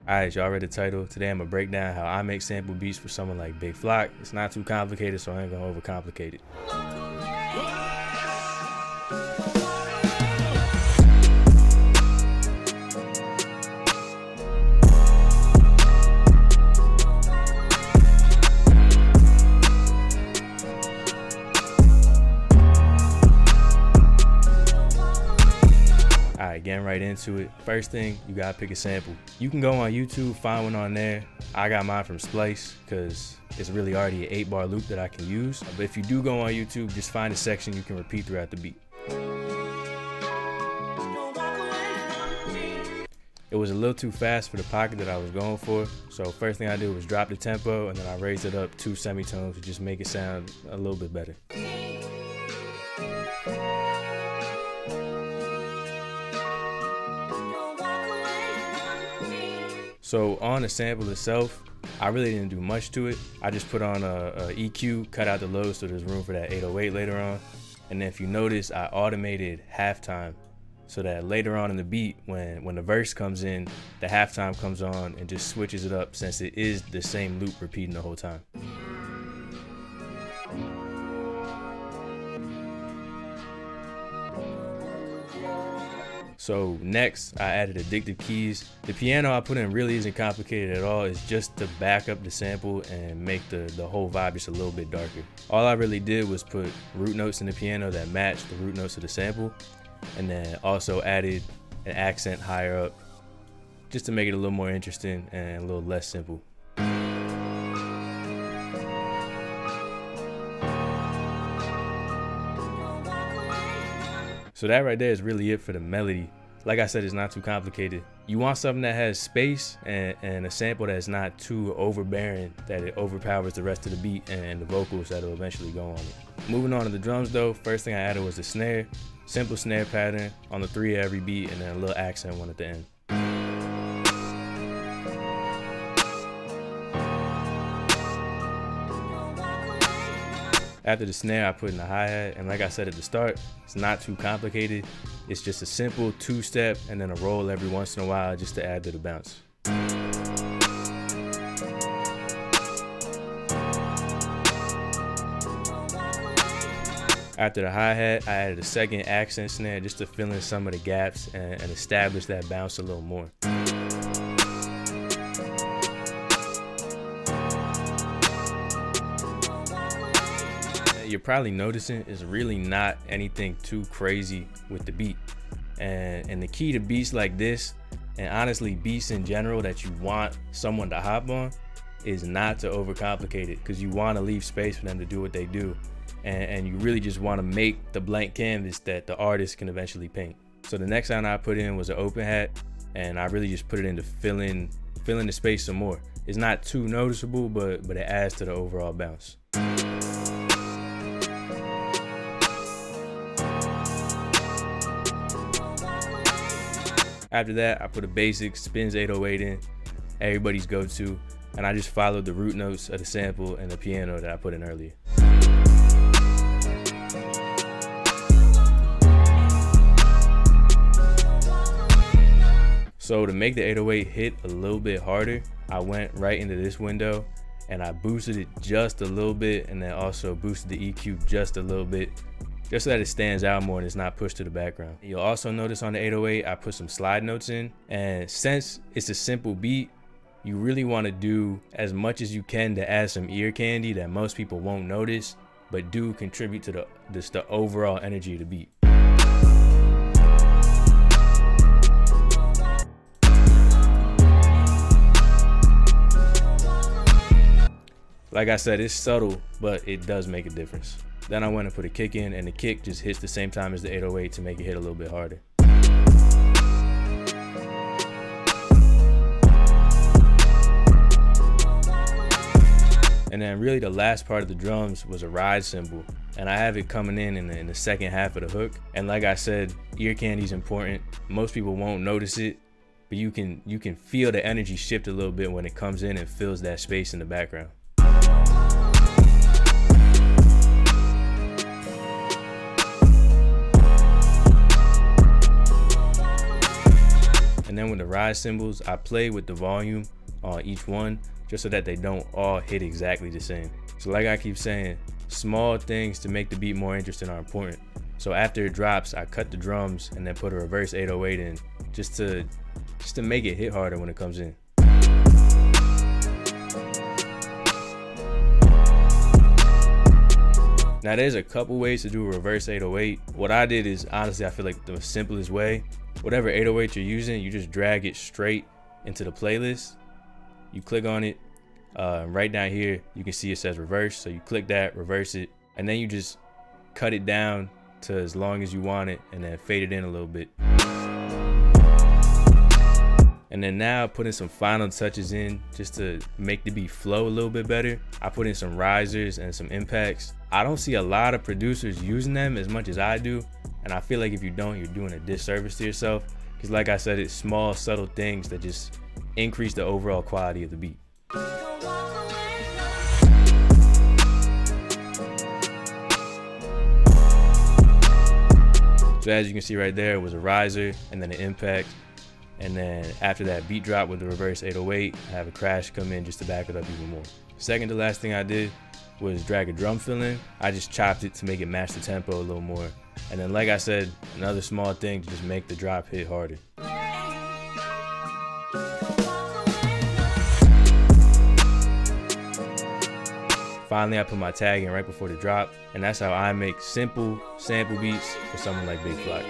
Alright, y'all read the title. Today I'm gonna break down how I make sample beats for someone like Big Flock. It's not too complicated, so I ain't gonna overcomplicate it. Alright, getting right into it. First thing, you gotta pick a sample. You can go on YouTube, find one on there. I got mine from Splice because it's really already an 8-bar loop that I can use. But if you do go on YouTube, just find a section you can repeat throughout the beat. It was a little too fast for the pocket that I was going for. So first thing I did was drop the tempo and then I raised it up 2 semitones to just make it sound a little bit better. So on the sample itself, I really didn't do much to it. I just put on a EQ, cut out the low so there's room for that 808 later on. And then if you notice, I automated halftime so that later on in the beat, when the verse comes in, the halftime comes on and just switches it up since it is the same loop repeating the whole time. So next, I added addictive keys. The piano I put in really isn't complicated at all. It's just to back up the sample and make the whole vibe just a little bit darker. All I really did was put root notes in the piano that matched the root notes of the sample, and then also added an accent higher up just to make it a little more interesting and a little less simple. So that right there is really it for the melody. Like I said, it's not too complicated. You want something that has space and a sample that's not too overbearing that it overpowers the rest of the beat and the vocals that'll eventually go on it. Moving on to the drums though, first thing I added was the snare. Simple snare pattern on the 3 of every beat and then a little accent one at the end. After the snare, I put in the hi-hat, and like I said at the start, it's not too complicated. It's just a simple 2-step and then a roll every once in a while just to add to the bounce. After the hi-hat, I added a second accent snare just to fill in some of the gaps and establish that bounce a little more. You're probably noticing is really not anything too crazy with the beat, and the key to beats like this, and honestly beats in general that you want someone to hop on, is not to overcomplicate it, because you want to leave space for them to do what they do, and you really just want to make the blank canvas that the artist can eventually paint. So the next sound I put in was an open hat, and I really just put it in to fill in the space some more. It's not too noticeable, but it adds to the overall bounce. After that, I put a basic spins 808 in, everybody's go-to, and I just followed the root notes of the sample and the piano that I put in earlier. So to make the 808 hit a little bit harder, I went right into this window and I boosted it just a little bit, and then also boosted the EQ just a little bit, just so that it stands out more and it's not pushed to the background. You'll also notice on the 808, I put some slide notes in, and since it's a simple beat, you really want to do as much as you can to add some ear candy that most people won't notice, but do contribute to the overall energy of the beat. Like I said, it's subtle, but it does make a difference. Then I went and put a kick in, and the kick just hits the same time as the 808 to make it hit a little bit harder. And then really the last part of the drums was a ride cymbal, and I have it coming in the second half of the hook. And like I said, ear candy is important. Most people won't notice it, but you can feel the energy shift a little bit when it comes in and fills that space in the background. And then with the rise cymbals, I play with the volume on each one just so that they don't all hit exactly the same. So like I keep saying, small things to make the beat more interesting are important. So after it drops, I cut the drums and then put a reverse 808 in just to make it hit harder when it comes in. Now there's a couple ways to do a reverse 808. What I did is, honestly, I feel like the simplest way. Whatever 808 you're using, you just drag it straight into the playlist. You click on it. Right down here, you can see it says reverse. So you click that, reverse it, and then you just cut it down to as long as you want it and then fade it in a little bit. And then now putting some final touches in just to make the beat flow a little bit better. I put in some risers and some impacts. I don't see a lot of producers using them as much as I do. And I feel like if you don't, you're doing a disservice to yourself. Because like I said, it's small, subtle things that just increase the overall quality of the beat. So as you can see right there, it was a riser and then an impact. And then after that beat drop with the reverse 808, I have a crash come in just to back it up even more. Second to last thing I did was drag a drum fill in. I just chopped it to make it match the tempo a little more. And then like I said, another small thing to just make the drop hit harder. Finally, I put my tag in right before the drop, and that's how I make simple sample beats for someone like Big Flock.